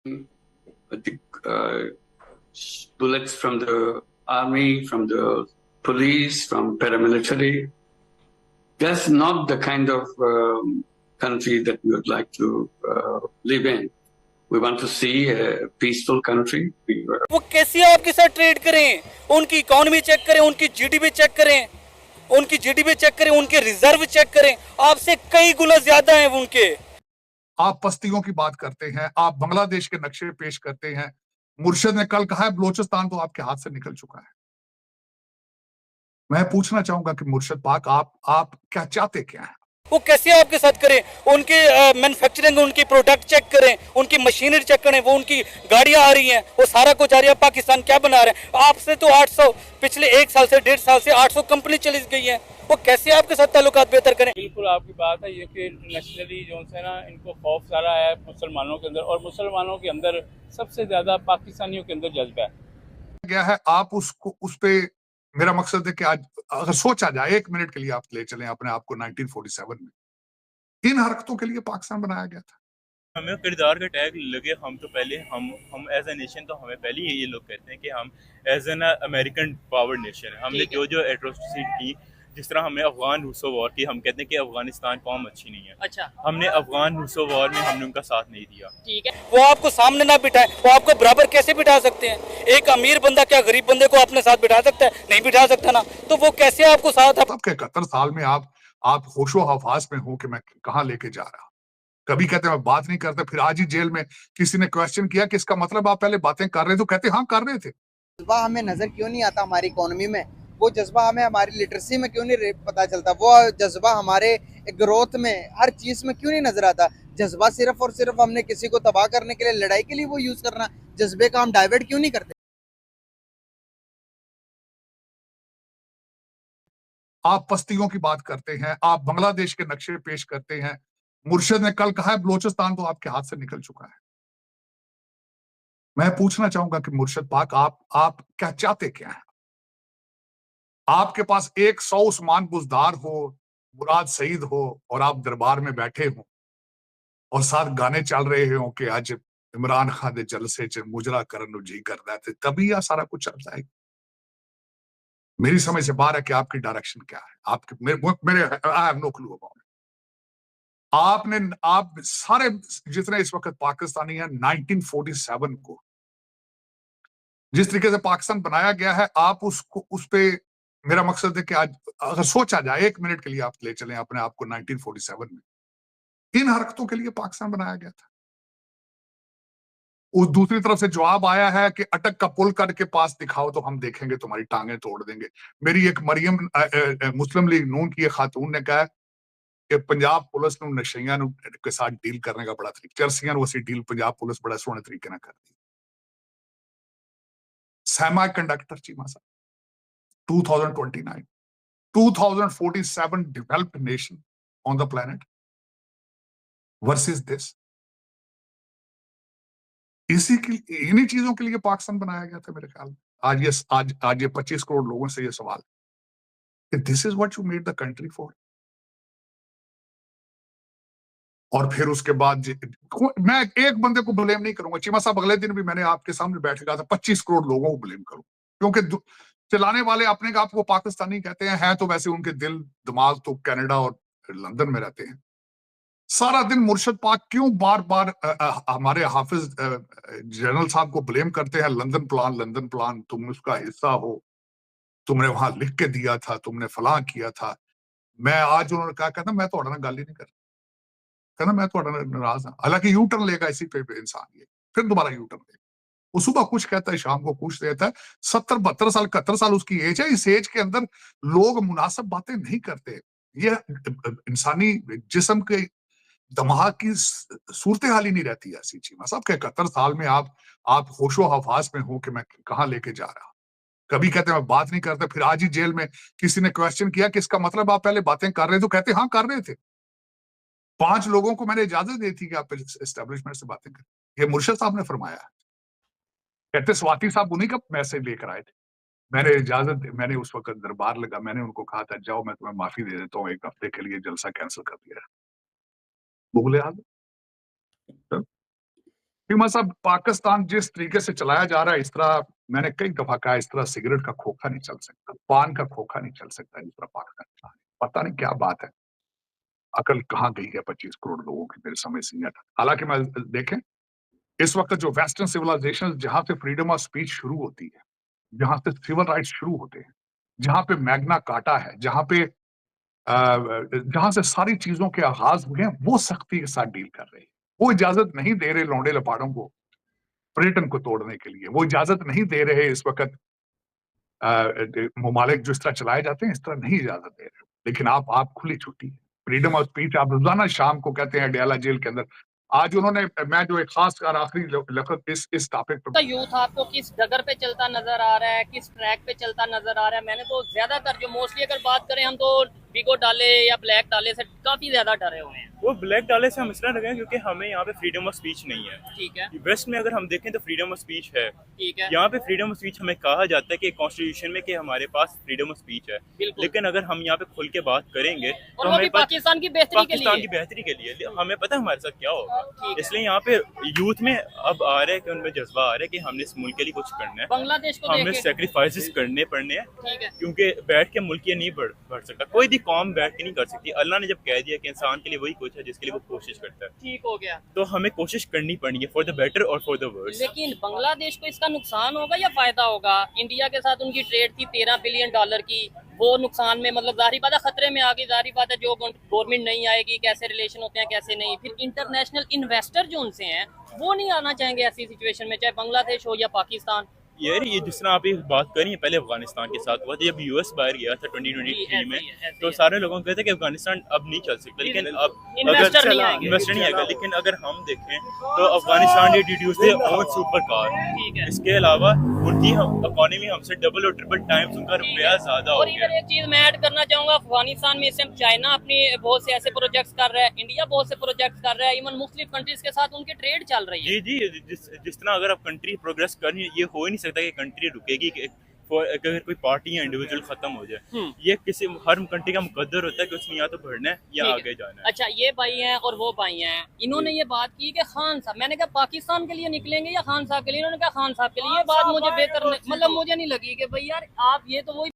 the bullets from the army, from the police, from paramilitary. That's not the kind of country that we would like to live in. We want to see a peaceful country. वो कैसे आपके साथ trade करें? उनकी economy check करें, उनकी GDP check करें, उनके रिजर्व चेक करें। आपसे कई गुना ज्यादा हैं उनके। आप पस्तियों की बात करते हैं, आप बांग्लादेश के नक्शे पेश करते हैं। मुर्शद ने कल कहा है बलोचिस्तान तो आपके हाथ से निकल चुका है। मैं पूछना चाहूंगा कि मुर्शद पाक आप क्या चाहते क्या हैं? वो कैसे आपके साथ करें? उनके मैन्युफैक्चरिंग, उनकी प्रोडक्ट चेक करें, उनकी मशीनरी चेक करें, वो उनकी गाड़ियां आ रही हैं, वो सारा कुछ आ रही है। पाकिस्तान क्या बना रहे हैं? आपसे तो 800 पिछले 1 साल से 1.5 साल से 800 कंपनी चली गई है। वो कैसे आपके साथ ताल्लुकात बेहतर करें? बिल्कुल आपकी बात है, ये कि नेशनली जो है ना, इनको खौफ सारा है मुसलमानों के अंदर, और मुसलमानों के अंदर सबसे ज्यादा पाकिस्तानियों के अंदर जज्बा गया है। आप उसको उस पे, मेरा मकसद है कि आज अगर सोचा जाए 1 मिनट के लिए, आप ले चलें अपने आप को 1947 में। इन हरकतों के लिए पाकिस्तान बनाया गया था। हमें किरदार का टैग लगे। हम तो पहले हम एज ए नेशन, तो हमें पहले ये लोग कहते हैं कि हम as an American power nation है। हमने जो जो एट्रोसिटी की, जिस तरह हमें अफगान रूसो वॉर की, हम कहते हैं कि अफगानिस्तान कौम अच्छी नहीं है। अच्छा, हमने अफगान रूसो वॉर में हमने उनका साथ नहीं दिया। ठीक है, वो आपको सामने ना बिठाए, वो आपको बराबर कैसे बिठा सकते हैं? एक अमीर बंदा क्या गरीब बंदे को अपने साथ बिठा सकता है? नहीं बिठा सकता ना, तो वो कैसे आपको साथ? तब के 71 साल में आप होशो हवास में हो कि मैं कहां लेके जा रहा। कभी कहते मैं बात नहीं करता, फिर आज ही जेल में किसी ने क्वेश्चन किया कि इसका मतलब आप पहले बातें कर रहे थे, तो कहते हाँ कर रहे थे। जज्बा हमें नजर क्यों नहीं आता हमारी इकोनॉमी में? वो जज्बा हमें हमारी लिटरेसी में क्यों नहीं पता चलता? वो जज्बा हमारे ग्रोथ में, हर चीज में क्यों नहीं नजर आता? जज्बा सिर्फ और सिर्फ हमने किसी को तबाह करने के लिए, लड़ाई के लिए वो यूज करना, जज्बे का हम डाइवर्ट क्यों नहीं करते? आप पस्तियों की बात करते हैं, आप बांग्लादेश के नक्शे पेश करते हैं। मुर्शद ने कल कहा है बलोचिस्तान तो आपके हाथ से निकल चुका है। मैं पूछना चाहूंगा कि मुर्शद पाक आप क्या चाहते क्या हैं? आपके पास 100 उस्मान बुजदार हो, मुराद सईद हो, और आप दरबार में बैठे हो और साथ गाने चल रहे हो कि आज इमरान खान दे जलसे च मुजरा करन जी करदा है, तभी यह सारा कुछ चलता है। मेरी समझ से बाहर है कि आपकी डायरेक्शन क्या है। आपके मेरे I have no clue about. आप सारे जितने इस वक्त पाकिस्तानी हैं, 1947 को जिस तरीके से पाकिस्तान बनाया गया है, आप उसको उस पे, मेरा मकसद है कि आज अगर सोचा जाए 1 मिनट के लिए, आप ले चलें अपने आप को 1947 में। इन हरकतों के लिए पाकिस्तान बनाया गया था। उस दूसरी तरफ से जवाब आया है कि अटक का पुल कर के पास दिखाओ तो हम देखेंगे, तुम्हारी टांगे तोड़ देंगे। मेरी एक मरियम मुस्लिम लीग नून की एक खातून ने कहा कि पंजाब पुलिस ने नशियां के साथ डील करने का बड़ा तरीका, चरसियां वैसी डील पंजाब पुलिस बड़ा सोहने तरीके ना करती। सेमी कंडक्टर चीमा साहब 2029, 2047 developed nation on the planet versus this। इन्हीं चीजों के लिए पाकिस्तान बनाया गया था मेरे ख्याल में। आज ये 25 करोड़ लोगों से ये सवाल कि this is what you made the country for. और फिर उसके बाद मैं एक बंदे को ब्लेम नहीं करूंगा। चीमा साहब, अगले दिन भी मैंने आपके सामने बैठ गया था, 25 करोड़ लोगों को ब्लेम करूं, क्योंकि चलाने वाले अपने आप को पाकिस्तानी कहते हैं तो वैसे उनके दिल दिमाग तो कनाडा और लंदन में रहते हैं। सारा दिन मुर्शद पाक क्यों बार बार हमारे हाफिज जनरल साहब को ब्लेम करते हैं? लंदन प्लान, तुम उसका हिस्सा हो, तुमने वहां लिख के दिया था, तुमने फलां किया था। मैं आज उन्होंने कहा, कहता मैं तो गल ही नहीं कर, कहना मैं तो नाराज हूं। हालांकि यू टर्न लेगा इसी पे इंसान, ये फिर दोबारा यू टर्न लेगा। वो सुबह कुछ कहता है, शाम को कुछ देता है। 70 72 साल 71 साल उसकी एज है। इस एज के अंदर लोग मुनासिब बातें नहीं करते। ये इंसानी जिस्म के दिमाग की सूरत हाल ही नहीं रहती ऐसी। चीमा साहब के 71 साल में आप होशो हवास में हो कि मैं कहां लेके जा रहा। कभी कहते मैं बात नहीं करता, फिर आज ही जेल में किसी ने क्वेश्चन किया कि इसका मतलब आप पहले बातें कर रहे थे, तो कहते हाँ कर रहे थे। 5 लोगों को मैंने इजाजत दी थी कि आप एस्टेब्लिशमेंट से बातें करें। ये मुर्शद साहब ने फरमाया। कहते स्वाति साहब उन्हीं का मैसेज लेकर आए थे। मैंने इजाजत, मैंने उस वक्त दरबार लगा, मैंने उनको कहा था जाओ मैं तुम्हें माफी दे देता हूँ, 1 हफ्ते के लिए जलसा कैंसिल कर दिया। मुगले आजम चीमा साहब, पाकिस्तान जिस तरीके से चलाया जा रहा है, इस तरह मैंने कई दफा कहा, इस तरह सिगरेट का खोखा नहीं चल सकता, पान का खोखा नहीं चल सकता जिस तरह पाकिस्तान चला है। पता नहीं क्या बात है, अकल कहाँ गई है 25 करोड़ लोगों की, मेरे समझ से नहीं आता। हालांकि मैं देखें, इस वक्त जो वेस्टर्न सिविलाइजेशन, जहां से फ्रीडम ऑफ स्पीच शुरू होती है, जहां से सिविल राइट्स शुरू होते हैं, जहां पे मैग्ना कार्टा है, जहां से सारी चीजों के आगाज हुए हैं, वो सख्ती के साथ डील कर रहे हैं। वो इजाजत नहीं दे रहे लौंडे लपाड़ों को पर्यटन को तोड़ने के लिए, वो इजाजत नहीं दे रहे इस वक्त ममालिक जो इस तरह चलाए जाते हैं, इस तरह नहीं इजाजत दे रहे। लेकिन आप खुली छुट्टी है, फ्रीडम ऑफ स्पीच आप रोजाना शाम को कहते हैं डयाला जेल के अंदर। आज उन्होंने, मैं जो एक खास और आखिरी लफ्ज इस टॉपिक पर, यूथ आपको किस डगर पे चलता नजर आ रहा है, किस ट्रैक पे चलता नजर आ रहा है? मैंने तो ज्यादातर जो मोस्टली अगर बात करें हम, तो बिगो डाले या ब्लैक डाले से काफी ज्यादा डरे हुए हैं। वो ब्लैक डाले से हम इसलिए लगे क्योंकि हमें यहाँ पे फ्रीडम ऑफ स्पीच नहीं है। ठीक है, वेस्ट में अगर हम देखें तो फ्रीडम ऑफ स्पीच है। ठीक है, यहाँ पे फ्रीडम ऑफ स्पीच हमें कहा जाता है कि कॉन्स्टिट्यूशन में कि हमारे पास फ्रीडम ऑफ स्पीच है, बिल्कुल। लेकिन अगर हम यहाँ पे खुल के बात करेंगे और तो वो भी हमें पाकिस्तान की बेहतरी के लिए। बेहतरी के लिए हमें पता है हमारे साथ क्या होगा। ठीक है। इसलिए यहाँ पे यूथ में अब आ रहा है कि उनमें जज्बा आ रहा है कि हमने इस मुल्क के लिए कुछ करना है, बांग्लादेश को हमें देखें। सेक्रीफाइसेस करने पड़ने हैं, ठीक है, क्योंकि बैठ के मुल्क ये नहीं बढ़ सकता। कोई भी कौम बैठ के नहीं कर सकती। अल्लाह ने जब कह दिया कि इंसान के लिए वही कुछ है जिसके लिए वो कोशिश करता है, ठीक हो गया। तो हमें कोशिश करनी पड़ेगी फॉर द बेटर और फॉर द वर्स। लेकिन बांग्लादेश को इसका नुकसान होगा या फायदा होगा? इंडिया के साथ उनकी ट्रेड थी $13 बिलियन की, वो नुकसान में, मतलब जाहिर बात है खतरे में आ गई। जाहिर बात है जो गवर्नमेंट नहीं आएगी, कैसे रिलेशन होते हैं कैसे नहीं। फिर इंटरनेशनल इन्वेस्टर जो उनसे हैं वो नहीं आना चाहेंगे ऐसी सिचुएशन में, चाहे बांग्लादेश हो या पाकिस्तान। यार ये जिस तरह आप ये बात करी है, पहले अफगानिस्तान के साथ हुआ था जब यूएस बाहर गया था 2023 में, तो सारे लोगों को कहते हैं कि अफगानिस्तान अब नहीं चल सकता। लेकिन अब इन्वेस्टर नहीं आएगा। लेकिन अगर हम देखें तो अफगानिस्तान ने deduce the own super car. ठीक है। इसके अलावा उनकी इकोनॉमी हमसे डबल और ट्रिपल टाइम्स उनका रुपया ज्यादा हो और गया। इधर एक चीज मैं ऐड करना चाहूंगा, अफगानिस्तान में इस टाइम चाइना अपनी बहुत से ऐसे प्रोजेक्ट्स कर रहा है, इंडिया बहुत से प्रोजेक्ट्स कर रहा है, इवन मुख्तलिफ कंट्रीज के साथ उनकी ट्रेड चल रही है। जी जिस तरह अगर आप कंट्री प्रोग्रेस कर रही है, ये हो ही नहीं सकता कि कंट्री रुकेगी कि अगर कोई पार्टी या इंडिविजुअल खत्म हो जाए। ये किसी हर कंट्री का मुकद्दर होता है कि उसने या तो बढ़ना है या आगे जाना है। अच्छा, ये भाई हैं और वो भाई हैं, इन्होंने ये बात की कि खान साहब, मैंने कहा पाकिस्तान के लिए निकलेंगे या खान साहब के लिए? इन्होंने कहा खान साहब के लिए। ये बात मुझे बेहतर, मतलब मुझे नहीं लगी कि भाई यार आप, ये तो वही